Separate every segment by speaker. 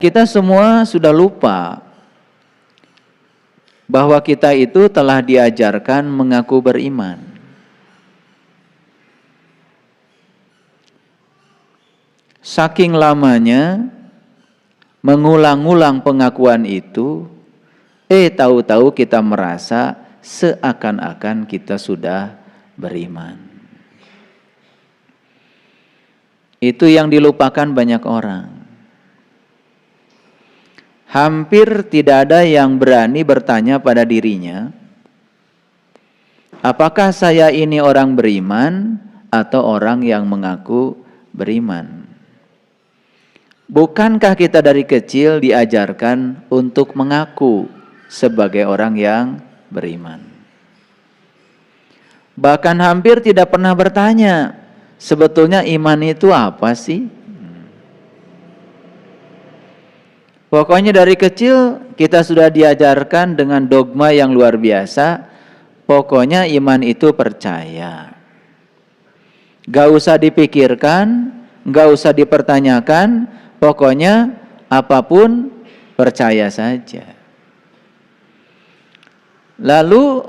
Speaker 1: Kita semua sudah lupa bahwa kita itu telah diajarkan mengaku beriman. Saking lamanya mengulang-ulang pengakuan itu, tahu-tahu kita merasa seakan-akan kita sudah beriman. Itu yang dilupakan banyak orang. Hampir tidak ada yang berani bertanya pada dirinya, apakah saya ini orang beriman atau orang yang mengaku beriman? Bukankah kita dari kecil diajarkan untuk mengaku sebagai orang yang beriman? Bahkan hampir tidak pernah bertanya, sebetulnya iman itu apa sih? Pokoknya dari kecil kita sudah diajarkan dengan dogma yang luar biasa. Pokoknya iman itu percaya. Gak usah dipikirkan, gak usah dipertanyakan. Pokoknya apapun percaya saja. Lalu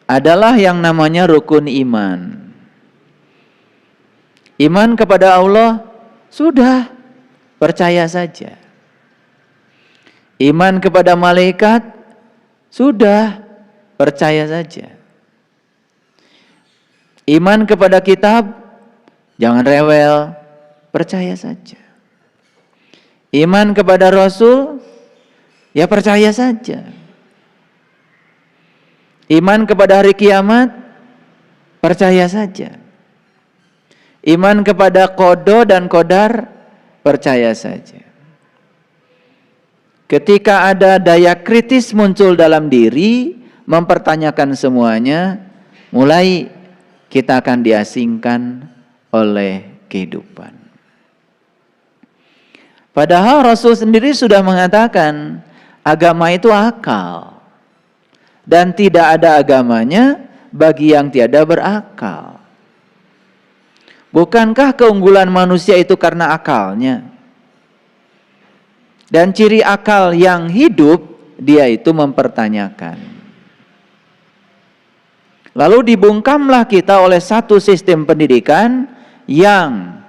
Speaker 1: adalah yang namanya rukun iman. Iman kepada Allah sudah percaya saja. Iman kepada malaikat sudah percaya saja. Iman kepada kitab jangan rewel, percaya saja. Iman kepada Rasul ya percaya saja. Iman kepada hari kiamat percaya saja. Iman kepada qada dan qadar percaya saja. Ketika ada daya kritis muncul dalam diri, mempertanyakan semuanya, mulai kita akan diasingkan oleh kehidupan. Padahal Rasul sendiri sudah mengatakan, agama itu akal. Dan tidak ada agamanya bagi yang tiada berakal. Bukankah keunggulan manusia itu karena akalnya? Dan ciri akal yang hidup, dia itu mempertanyakan. Lalu dibungkamlah kita oleh satu sistem pendidikan yang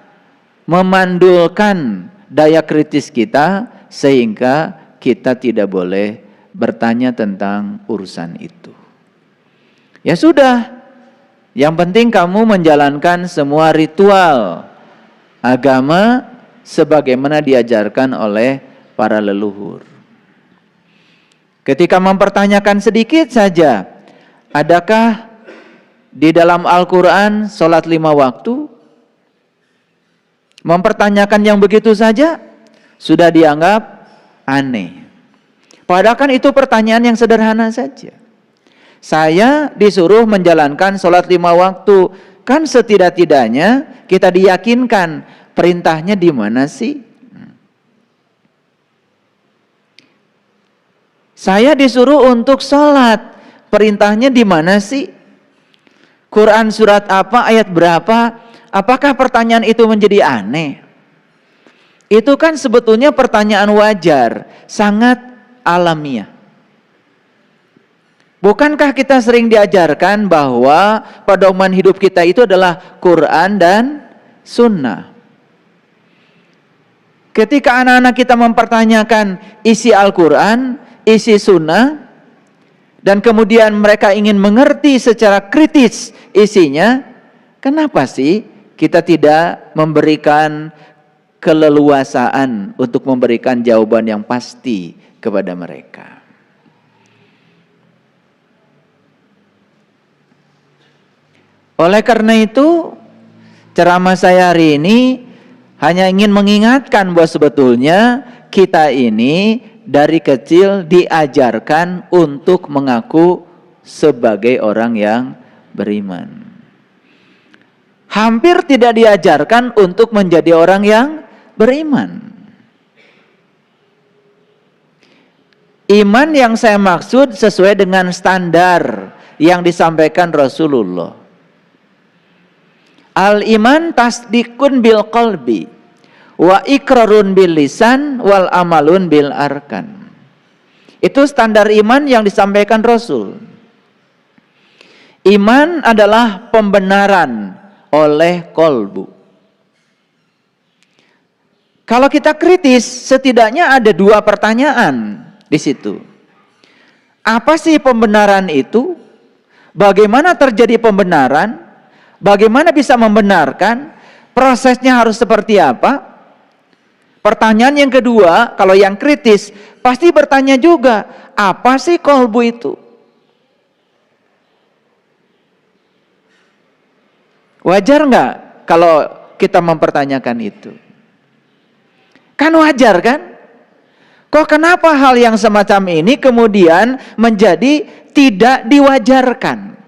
Speaker 1: memandulkan daya kritis kita, sehingga kita tidak boleh bertanya tentang urusan itu. Ya sudah, yang penting kamu menjalankan semua ritual agama sebagaimana diajarkan oleh para leluhur. Ketika mempertanyakan sedikit saja, adakah di dalam Al-Quran sholat 5 waktu? Mempertanyakan yang begitu saja sudah dianggap aneh. Padahal kan itu pertanyaan yang sederhana saja. Saya disuruh menjalankan sholat 5 waktu. Kan setidak-tidaknya kita diyakinkan perintahnya di mana sih? Saya disuruh untuk sholat. Perintahnya di mana sih? Quran surat apa, ayat berapa? Apakah pertanyaan itu menjadi aneh? Itu kan sebetulnya pertanyaan wajar, sangat alamiah. Bukankah kita sering diajarkan bahwa pedoman hidup kita itu adalah Quran dan Sunnah? Ketika anak-anak kita mempertanyakan isi Al-Quran, isi Sunnah, dan kemudian mereka ingin mengerti secara kritis isinya, kenapa sih kita tidak memberikan keleluasaan untuk memberikan jawaban yang pasti kepada mereka? Oleh karena itu, ceramah saya hari ini hanya ingin mengingatkan bahwa sebetulnya kita ini dari kecil diajarkan untuk mengaku sebagai orang yang beriman. Hampir tidak diajarkan untuk menjadi orang yang beriman. Iman yang saya maksud sesuai dengan standar yang disampaikan Rasulullah. Al-iman tasdikun bil qalbi wa iqrarun bil lisan wal amalun bil arkan. Itu standar iman yang disampaikan Rasul. Iman adalah pembenaran oleh kolbu. Kalau kita kritis, setidaknya ada dua pertanyaan di situ. Apa sih pembenaran itu? Bagaimana terjadi pembenaran? Bagaimana bisa membenarkan? Prosesnya harus seperti apa? Pertanyaan yang kedua, kalau yang kritis, pasti bertanya juga, apa sih kolbu itu? Wajar nggak kalau kita mempertanyakan itu? Kan wajar kan? Kok kenapa hal yang semacam ini kemudian menjadi tidak diwajarkan?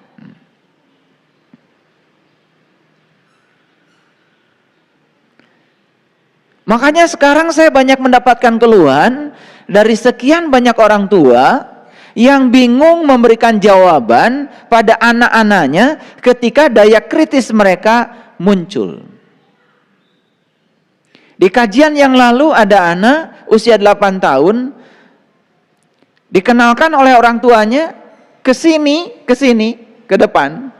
Speaker 1: Makanya sekarang saya banyak mendapatkan keluhan dari sekian banyak orang tua yang bingung memberikan jawaban pada anak-anaknya ketika daya kritis mereka muncul. Di kajian yang lalu ada anak usia 8 tahun dikenalkan oleh orang tuanya ke sini, ke depan.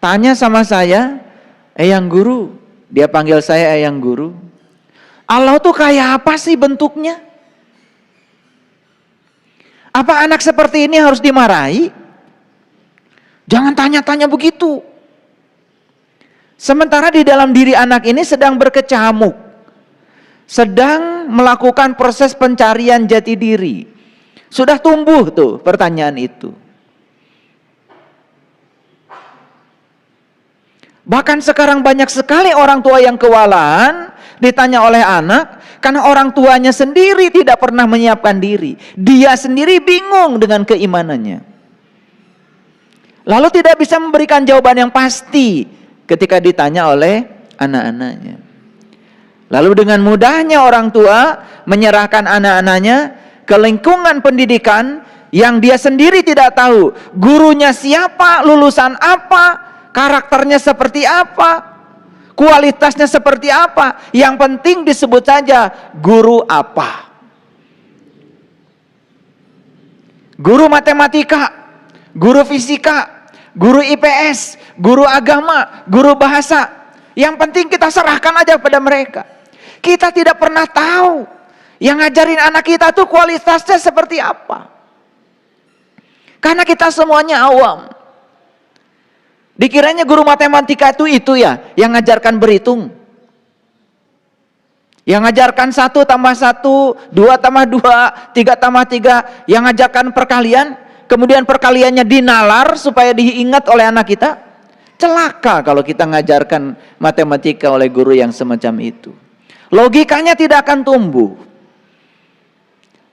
Speaker 1: Tanya sama saya, "Eyang guru," dia panggil saya Eyang guru, "Allah tuh kayak apa sih bentuknya? Apa anak seperti ini harus dimarahi? Jangan tanya-tanya begitu." Sementara di dalam diri anak ini sedang berkecamuk, sedang melakukan proses pencarian jati diri. Sudah tumbuh tuh pertanyaan itu. Bahkan sekarang banyak sekali orang tua yang kewalahan ditanya oleh anak karena orang tuanya sendiri tidak pernah menyiapkan diri. Dia sendiri bingung dengan keimanannya. Lalu tidak bisa memberikan jawaban yang pasti ketika ditanya oleh anak-anaknya. Lalu dengan mudahnya orang tua menyerahkan anak-anaknya ke lingkungan pendidikan yang dia sendiri tidak tahu gurunya siapa, lulusan apa, karakternya seperti apa, kualitasnya seperti apa. Yang penting disebut saja guru apa. Guru matematika, guru fisika, guru IPS, guru agama, guru bahasa. Yang penting kita serahkan aja pada mereka. Kita tidak pernah tahu yang ngajarin anak kita tuh kualitasnya seperti apa. Karena kita semuanya awam. Dikiranya guru matematika itu ya, yang ngajarkan berhitung. Yang ngajarkan 1 tambah 1, 2 tambah 2, 3 tambah 3. Yang ngajarkan perkalian, kemudian perkaliannya dinalar supaya diingat oleh anak kita. Celaka kalau kita ngajarkan matematika oleh guru yang semacam itu. Logikanya tidak akan tumbuh.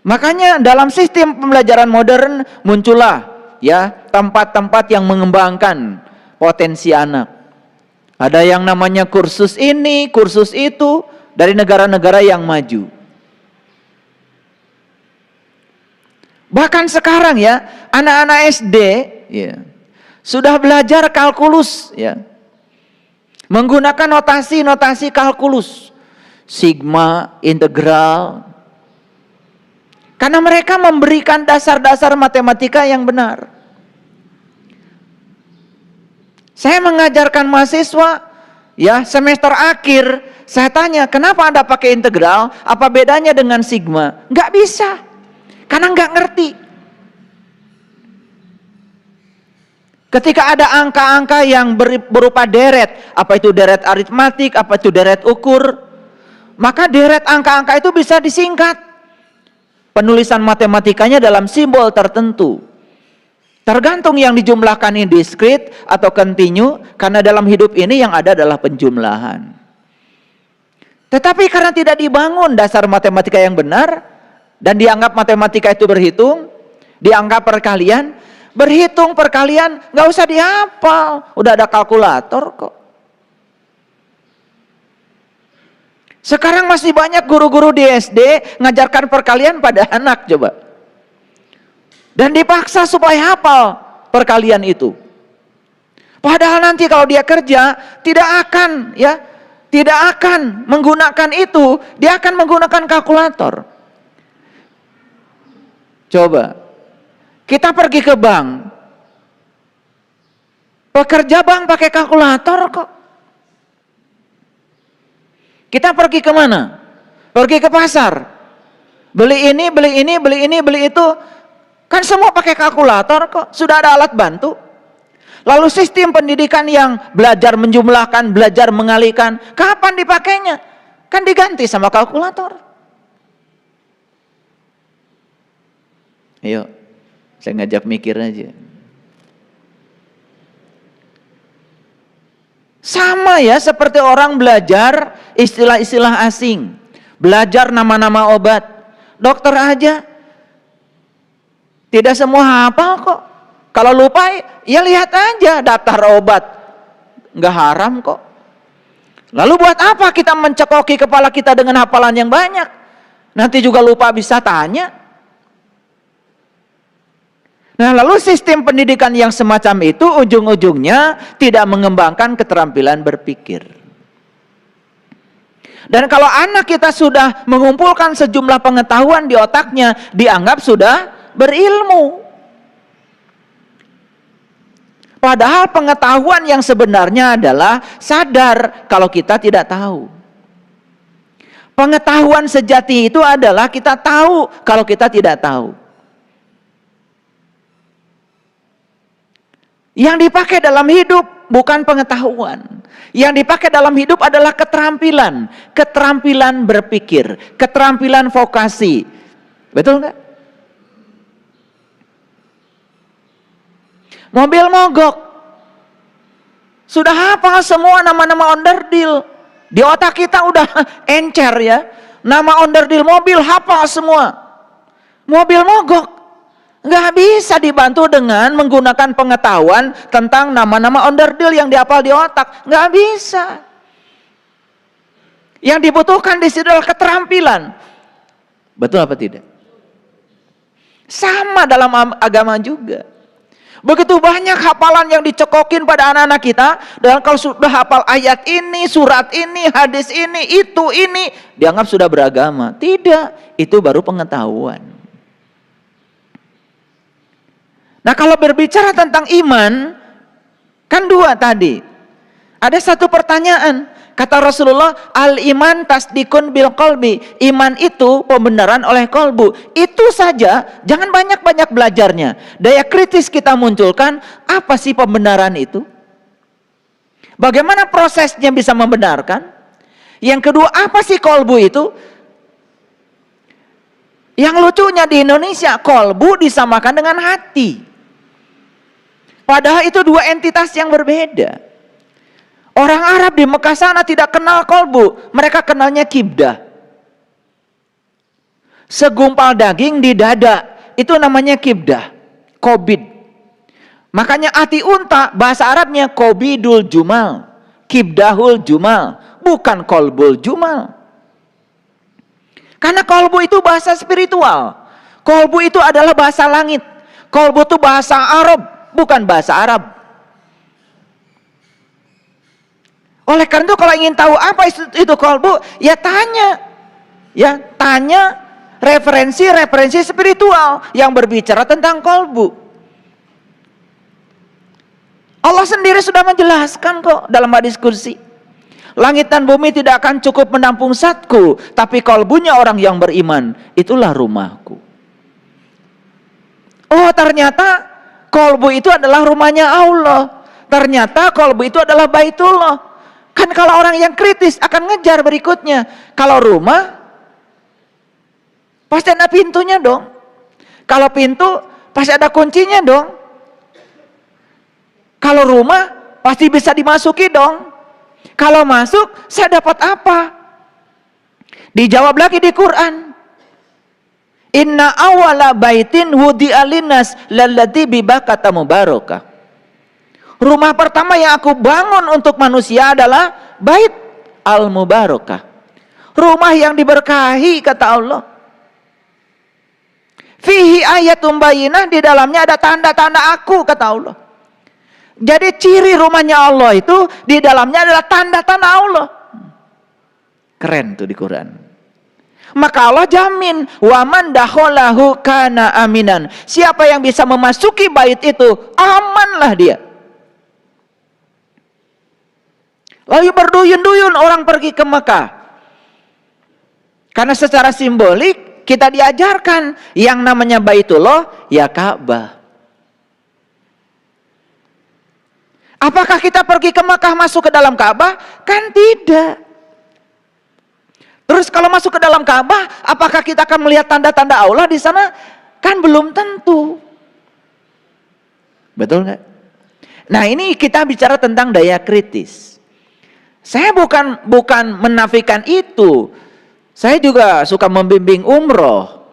Speaker 1: Makanya dalam sistem pembelajaran modern muncullah ya tempat-tempat yang mengembangkan potensi anak. Ada yang namanya kursus ini, kursus itu dari negara-negara yang maju. Bahkan sekarang ya, anak-anak SD ya, sudah belajar kalkulus ya. Menggunakan notasi-notasi kalkulus. Sigma, integral. Karena mereka memberikan dasar-dasar matematika yang benar. Saya mengajarkan mahasiswa ya, semester akhir, saya tanya, "Kenapa Anda pakai integral? Apa bedanya dengan sigma?" Nggak bisa. Karena nggak ngerti. Ketika ada angka-angka yang berupa deret, apa itu deret aritmatik, apa itu deret ukur, maka deret angka-angka itu bisa disingkat. Penulisan matematikanya dalam simbol tertentu. Tergantung yang dijumlahkan ini diskrit atau kontinu, karena dalam hidup ini yang ada adalah penjumlahan. Tetapi karena tidak dibangun dasar matematika yang benar, dan dianggap matematika itu berhitung, dianggap perkalian, berhitung perkalian nggak usah dihafal, udah ada kalkulator kok. Sekarang masih banyak guru-guru di SD ngajarkan perkalian pada anak coba. Dan dipaksa supaya hafal perkalian itu. Padahal nanti kalau dia kerja tidak akan ya tidak akan menggunakan itu, dia akan menggunakan kalkulator. Coba, kita pergi ke bank, pekerja bank pakai kalkulator kok. Kita pergi ke mana? Pergi ke pasar, beli ini, beli ini, beli ini, beli itu, kan semua pakai kalkulator kok, sudah ada alat bantu. Lalu sistem pendidikan yang belajar menjumlahkan, belajar mengalihkan, kapan dipakainya? Kan diganti sama kalkulator. Ayo, saya ngajak mikir aja. Sama ya seperti orang belajar istilah-istilah asing, belajar nama-nama obat. Dokter aja tidak semua hafal kok. Kalau lupa ya lihat aja daftar obat, nggak haram kok. Lalu buat apa kita mencekoki kepala kita dengan hafalan yang banyak? Nanti juga lupa bisa tanya. Nah, lalu sistem pendidikan yang semacam itu ujung-ujungnya tidak mengembangkan keterampilan berpikir. Dan kalau anak kita sudah mengumpulkan sejumlah pengetahuan di otaknya, dianggap sudah berilmu. Padahal pengetahuan yang sebenarnya adalah sadar kalau kita tidak tahu. Pengetahuan sejati itu adalah kita tahu kalau kita tidak tahu. Yang dipakai dalam hidup bukan pengetahuan. Yang dipakai dalam hidup adalah keterampilan. Keterampilan berpikir, keterampilan vokasi. Betul nggak? Mobil mogok, sudah hafal semua nama-nama onderdil. Di otak kita udah encer ya. Nama onderdil mobil hafal semua. Mobil mogok, nggak bisa dibantu dengan menggunakan pengetahuan tentang nama-nama onderdil yang dihafal di otak. Nggak bisa. Yang dibutuhkan di situ adalah keterampilan. Betul apa tidak? Sama dalam agama juga. Begitu banyak hafalan yang dicekokin pada anak-anak kita. Dan kalau sudah hafal ayat ini, surat ini, hadis ini, itu, ini, dianggap sudah beragama. Tidak, itu baru pengetahuan. Nah, kalau berbicara tentang iman, kan dua tadi. Ada satu pertanyaan. Kata Rasulullah, al-iman tasdikun bil qalbi. Iman itu pembenaran oleh kolbu. Itu saja, jangan banyak-banyak belajarnya. Daya kritis kita munculkan, apa sih pembenaran itu? Bagaimana prosesnya bisa membenarkan? Yang kedua, apa sih kolbu itu? Yang lucunya di Indonesia, kolbu disamakan dengan hati. Padahal itu dua entitas yang berbeda. Orang Arab di Mekah sana tidak kenal kolbu, mereka kenalnya kibdah. Segumpal daging di dada, itu namanya kibdah, kobid. Makanya hati unta, bahasa Arabnya kobidul jumal, kibdahul jumal, bukan kolbul jumal. Karena kolbu itu bahasa spiritual, kolbu itu adalah bahasa langit, kolbu itu bahasa Arab, bukan bahasa Arab. Oleh karena itu kalau ingin tahu apa itu kolbu, ya tanya referensi spiritual yang berbicara tentang kolbu. Allah sendiri sudah menjelaskan kok dalam hadis kursi. Langit dan bumi tidak akan cukup menampung zatku, tapi kolbunya orang yang beriman, itulah rumahku. Oh, ternyata kolbu itu adalah rumahnya Allah. Ternyata kolbu itu adalah Baitullah. Kan kalau orang yang kritis akan ngejar berikutnya. Kalau rumah, pasti ada pintunya dong. Kalau pintu, pasti ada kuncinya dong. Kalau rumah, pasti bisa dimasuki dong. Kalau masuk, saya dapat apa? Dijawab lagi di Quran. Inna awala baitin wudi'a linnas lalladzi bibakata mubarakah. Rumah pertama yang aku bangun untuk manusia adalah Bait al-Mubarakah. Rumah yang diberkahi, kata Allah. Fihi ayatum bayyinah, di dalamnya ada tanda-tanda aku, kata Allah. Jadi ciri rumahnya Allah itu di dalamnya adalah tanda-tanda Allah. Keren tuh di Quran. Maka Allah jamin, waman dakhalahu kana aminan. Siapa yang bisa memasuki bait itu, amanlah dia. Lalu berduyun-duyun orang pergi ke Mekah. Karena secara simbolik kita diajarkan yang namanya Baitullah ya Ka'bah. Apakah kita pergi ke Mekah masuk ke dalam Ka'bah? Kan tidak. Terus kalau masuk ke dalam Ka'bah, apakah kita akan melihat tanda-tanda Allah di sana? Kan belum tentu. Betul nggak? Nah, ini kita bicara tentang daya kritis. Saya bukan menafikan itu. Saya juga suka membimbing umroh.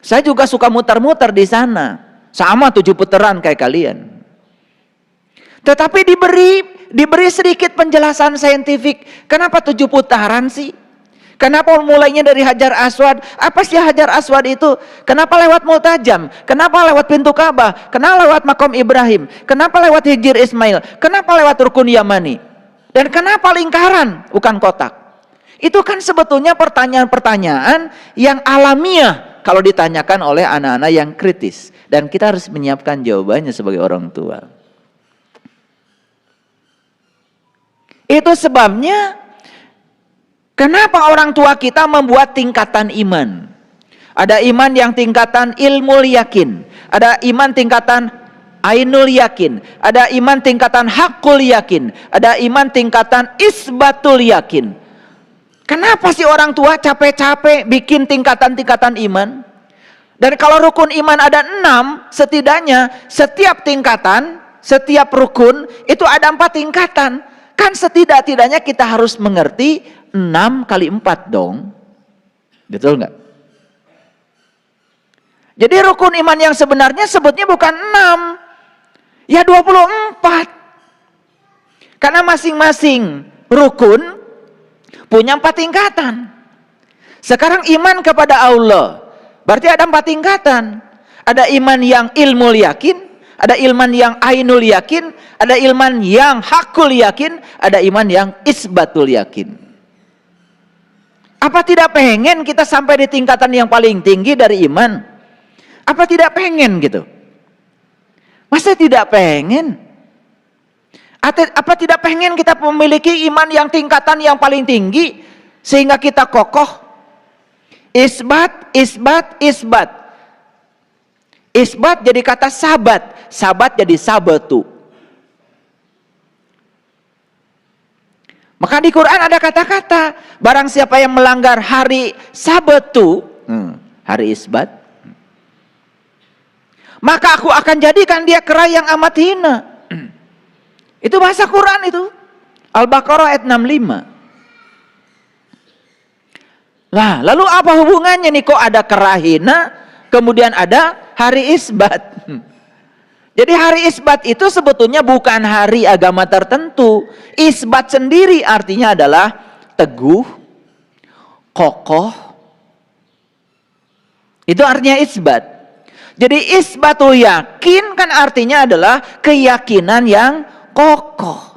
Speaker 1: Saya juga suka muter-muter di sana. Sama 7 putaran kayak kalian. Tetapi diberi sedikit penjelasan saintifik. Kenapa 7 putaran sih? Kenapa mulainya dari Hajar Aswad? Apa sih Hajar Aswad itu? Kenapa lewat Multajam? Kenapa lewat pintu Ka'bah? Kenapa lewat Makom Ibrahim? Kenapa lewat Hijir Ismail? Kenapa lewat Rukun Yamani? Dan kenapa lingkaran bukan kotak? Itu kan sebetulnya pertanyaan-pertanyaan yang alamiah kalau ditanyakan oleh anak-anak yang kritis. Dan kita harus menyiapkan jawabannya sebagai orang tua. Itu sebabnya kenapa orang tua kita membuat tingkatan iman. Ada iman yang tingkatan ilmu yakin. Ada iman tingkatan ainul yakin. Ada iman tingkatan hakul yakin. Ada iman tingkatan isbatul yakin. Kenapa sih orang tua capek-capek bikin tingkatan-tingkatan iman? Dan kalau rukun iman ada 6, setidaknya setiap tingkatan, setiap rukun itu ada 4 tingkatan. Kan setidak-tidaknya kita harus mengerti 6 kali 4 dong. Betul nggak? Jadi rukun iman yang sebenarnya sebutnya bukan 6. Ya 24. Karena masing-masing rukun punya 4 tingkatan. Sekarang iman kepada Allah. Berarti ada 4 tingkatan. Ada iman yang ilmu yakin. Ada iman yang ainul yakin. Ada iman yang hakul yakin. Ada iman yang isbatul yakin. Apa tidak pengen kita sampai di tingkatan yang paling tinggi dari iman? Apa tidak pengen gitu? Masa tidak pengen? Apa tidak pengen kita memiliki iman yang tingkatan yang paling tinggi sehingga kita kokoh? Isbat, isbat, isbat. Isbat jadi kata sabat, sabat jadi sabatu. Maka di Quran ada kata-kata, barang siapa yang melanggar hari sabatu, hari isbat, maka aku akan jadikan dia kera yang amat hina. Itu bahasa Quran itu. Al-Baqarah ayat 65. Lah, lalu apa hubungannya nih kok ada kera hina, kemudian ada hari isbat? Jadi hari isbat itu sebetulnya bukan hari agama tertentu. Isbat sendiri artinya adalah teguh, kokoh. Itu artinya isbat. Jadi isbatul yakin kan artinya adalah keyakinan yang kokoh.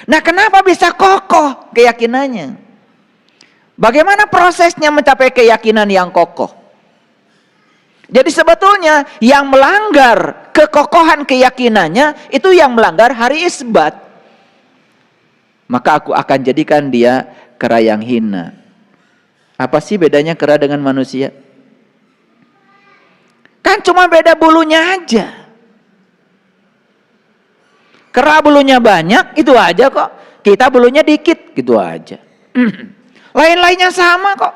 Speaker 1: Nah, kenapa bisa kokoh keyakinannya? Bagaimana prosesnya mencapai keyakinan yang kokoh? Jadi sebetulnya yang melanggar kekokohan keyakinannya itu yang melanggar hari isbat. Maka aku akan jadikan dia kera yang hina. Apa sih bedanya kera dengan manusia? Kan cuma beda bulunya aja. Kera bulunya banyak, itu aja kok. Kita bulunya dikit, gitu aja. Lain-lainnya sama kok.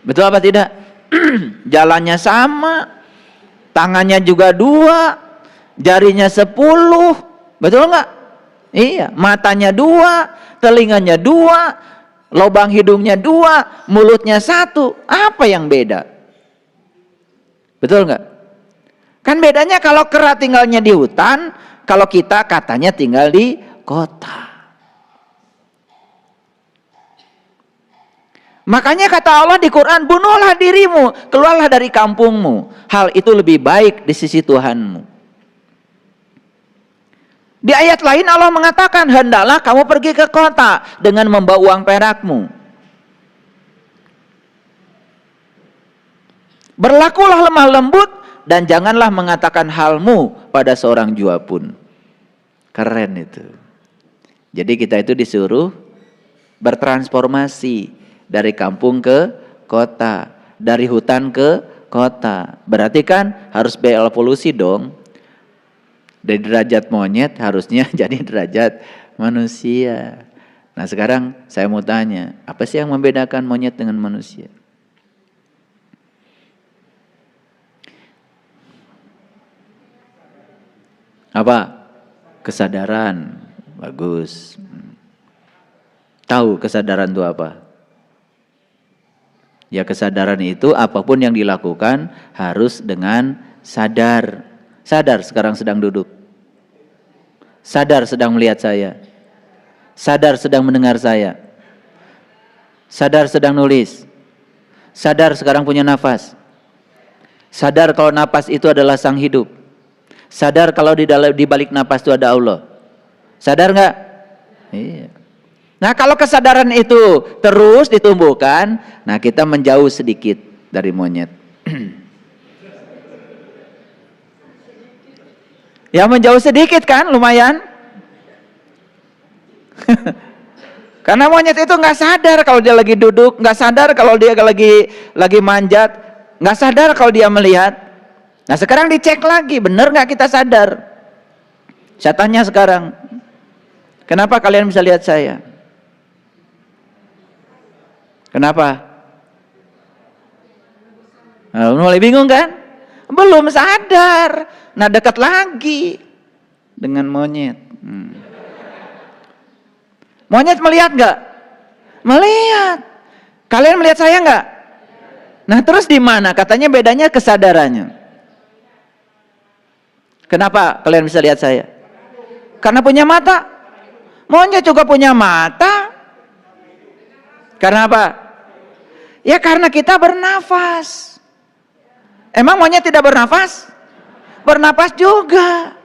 Speaker 1: Betul apa tidak? Jalannya sama, tangannya juga 2, jarinya 10, betul nggak? Iya, matanya 2, telinganya 2, lubang hidungnya 2, mulutnya 1. Apa yang beda? Betul nggak? Kan bedanya kalau kera tinggalnya di hutan, kalau kita katanya tinggal di kota. Makanya kata Allah di Quran, bunuhlah dirimu, keluarlah dari kampungmu. Hal itu lebih baik di sisi Tuhanmu. Di ayat lain Allah mengatakan, hendaklah kamu pergi ke kota dengan membawa uang perakmu. Berlakulah lemah lembut dan janganlah mengatakan halmu pada seorang jua pun. Keren itu. Jadi kita itu disuruh bertransformasi dari kampung ke kota, dari hutan ke kota. Berarti kan harus berevolusi dong. Dari derajat monyet harusnya jadi derajat manusia. Nah sekarang saya mau tanya, apa sih yang membedakan monyet dengan manusia? Apa? Kesadaran. Bagus. Tahu kesadaran itu apa? Ya kesadaran itu apapun yang dilakukan harus dengan sadar. Sadar sekarang sedang duduk. Sadar sedang melihat saya. Sadar sedang mendengar saya. Sadar sedang nulis. Sadar sekarang punya nafas. Sadar kalau nafas itu adalah sang hidup. Sadar kalau di balik nafas itu ada Allah. Sadar nggak? Iya. Nah kalau kesadaran itu terus ditumbuhkan, nah kita menjauh sedikit dari monyet. Ya menjauh sedikit kan, lumayan. Karena monyet itu nggak sadar kalau dia lagi duduk, nggak sadar kalau dia lagi manjat, nggak sadar kalau dia melihat. Nah sekarang dicek lagi, bener nggak kita sadar? Saya tanya sekarang, kenapa kalian bisa lihat saya? Kenapa? Nah, mulai bingung kan? Belum sadar. Nah dekat lagi dengan monyet. Monyet melihat nggak? Melihat. Kalian melihat saya nggak? Nah terus di mana? Katanya bedanya kesadarannya. Kenapa kalian bisa lihat saya? Karena punya mata. Monyet juga punya mata. Karena apa? Ya karena kita bernafas. Emang monyet tidak bernafas? Bernafas juga.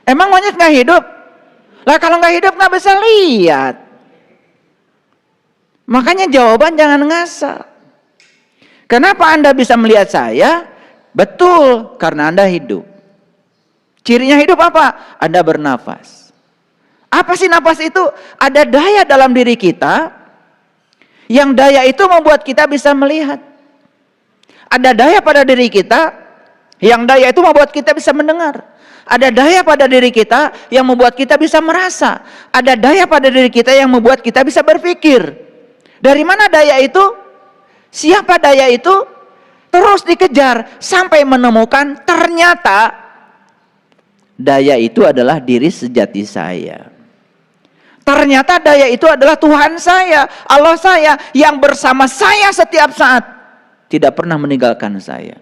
Speaker 1: Emang monyet nggak hidup? Lah kalau nggak hidup nggak bisa lihat. Makanya jawaban jangan ngasal. Kenapa Anda bisa melihat saya? Betul, karena Anda hidup. Cirinya hidup apa? Anda bernafas. Apa sih nafas itu? Ada daya dalam diri kita, yang daya itu membuat kita bisa melihat. Ada daya pada diri kita, yang daya itu membuat kita bisa mendengar. Ada daya pada diri kita yang membuat kita bisa merasa. Ada daya pada diri kita yang membuat kita bisa berpikir. Dari mana daya itu? Siapa daya itu? Terus dikejar sampai menemukan ternyata daya itu adalah diri sejati saya. Ternyata daya itu adalah Tuhan saya, Allah saya yang bersama saya setiap saat, tidak pernah meninggalkan saya.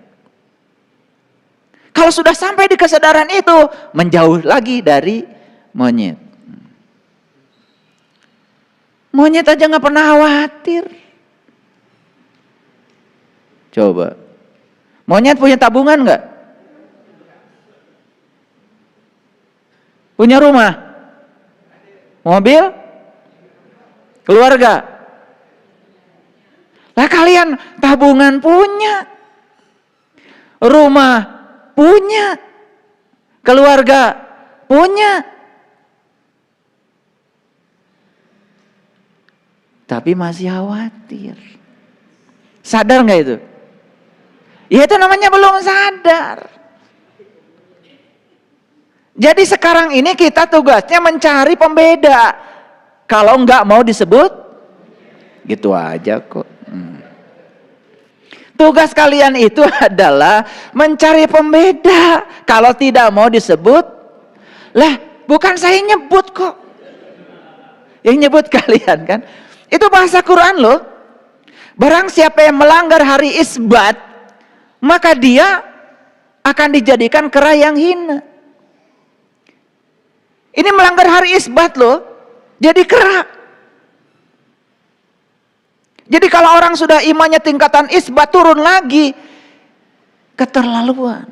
Speaker 1: Kalau sudah sampai di kesadaran itu, menjauh lagi dari monyet. Monyet aja nggak pernah khawatir. Coba, monyet punya tabungan nggak? Punya rumah, mobil, keluarga. Lah kalian tabungan punya, rumah punya, keluarga punya, tapi masih khawatir. Sadar nggak itu? Ya itu namanya belum sadar. Jadi sekarang ini kita tugasnya mencari pembeda. Kalau nggak mau disebut, gitu aja kok. Tugas kalian itu adalah mencari pembeda. Kalau tidak mau disebut, lah bukan saya nyebut kok. Yang nyebut kalian kan. Itu bahasa Quran loh. Barang siapa yang melanggar hari Isbat, maka dia akan dijadikan kera yang hina. Ini melanggar hari Isbat loh. Jadi kera. Jadi kalau orang sudah imannya tingkatan Isbat turun lagi, keterlaluan.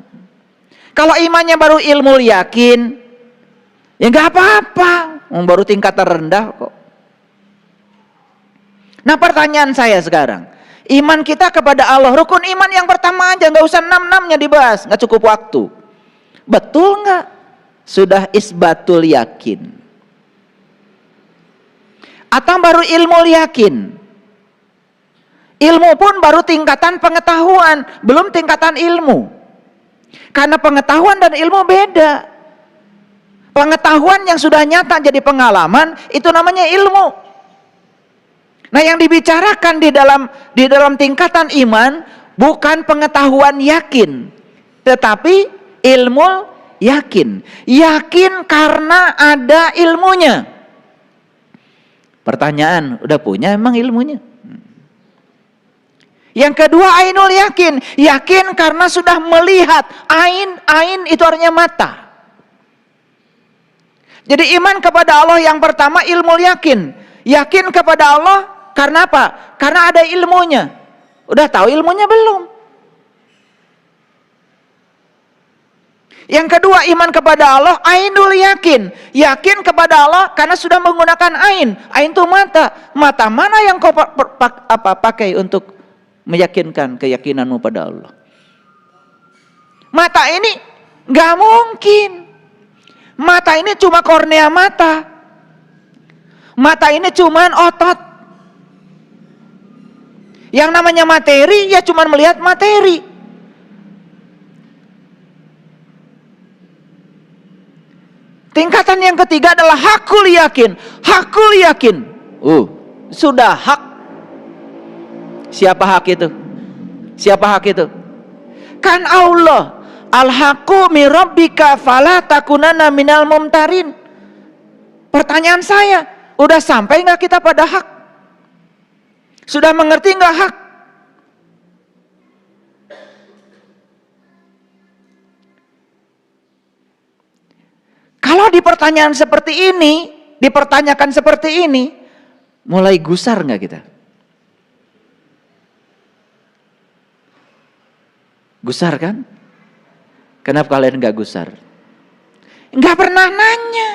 Speaker 1: Kalau imannya baru ilmu yakin, ya nggak apa-apa, baru tingkatan rendah kok. Nah pertanyaan saya sekarang, iman kita kepada Allah, rukun iman yang pertama aja, nggak usah 6-6-nya dibahas, nggak cukup waktu. Betul nggak? Sudah isbatul yakin. Atau baru ilmu yakin? Ilmu pun baru tingkatan pengetahuan, belum tingkatan ilmu. Karena pengetahuan dan ilmu beda. Pengetahuan yang sudah nyata jadi pengalaman, itu namanya ilmu. Nah yang dibicarakan di dalam tingkatan iman bukan pengetahuan yakin, tetapi ilmu yakin. Yakin karena ada ilmunya. Pertanyaan, udah punya emang ilmunya? Yang kedua ainul yakin. Yakin karena sudah melihat. Ain itu artinya mata. Jadi iman kepada Allah yang pertama ilmu yakin. Yakin kepada Allah karena apa? Karena ada ilmunya. Udah tahu ilmunya belum? Yang kedua iman kepada Allah ainul yakin. Yakin kepada Allah karena sudah menggunakan ain. Ain itu mata. Mata mana yang kau pakai untuk meyakinkan keyakinanmu pada Allah? Mata ini nggak mungkin. Mata ini cuma kornea mata. Mata ini cuma otot. Yang namanya materi ya cuma melihat materi. Tingkatan yang ketiga adalah hakul yakin. Hakul yakin. Sudah hak. Siapa hak itu? Siapa hak itu? Kan Allah. Al-haqqu min rabbika fala takunanna minal mumtarin. Pertanyaan saya, udah sampai nggak kita pada hak? Sudah mengerti nggak hak? Kalau di pertanyaan seperti ini, dipertanyakan seperti ini, mulai gusar nggak kita? Gusar kan? Kenapa kalian nggak gusar? Nggak pernah nanya.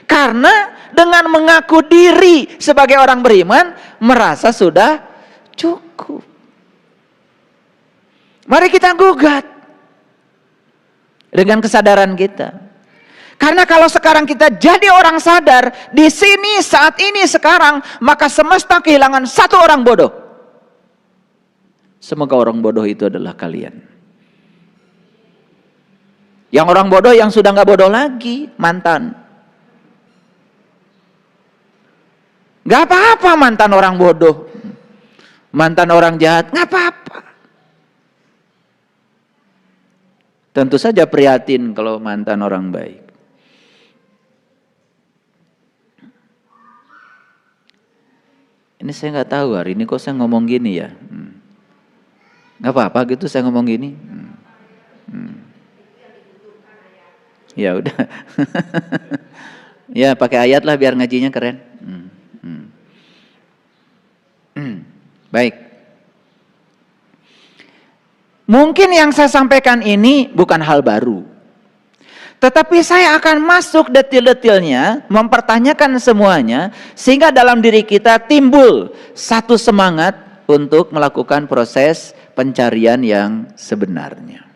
Speaker 1: Karena dengan mengaku diri sebagai orang beriman, merasa sudah cukup. Mari kita gugat dengan kesadaran kita. Karena kalau sekarang kita jadi orang sadar, di sini, saat ini, sekarang, maka semesta kehilangan satu orang bodoh. Semoga orang bodoh itu adalah kalian. Yang orang bodoh yang sudah nggak bodoh lagi, mantan. Nggak apa-apa mantan orang bodoh, mantan orang jahat, nggak apa-apa. Tentu saja prihatin kalau mantan orang baik. Ini saya nggak tahu hari ini kok saya ngomong gini ya. Nggak apa-apa gitu saya ngomong gini. Ya udah. Ya pakai ayat lah biar ngajinya keren. Baik. Mungkin yang saya sampaikan ini bukan hal baru. Tetapi saya akan masuk detil-detilnya, mempertanyakan semuanya, sehingga dalam diri kita timbul satu semangat untuk melakukan proses pencarian yang sebenarnya.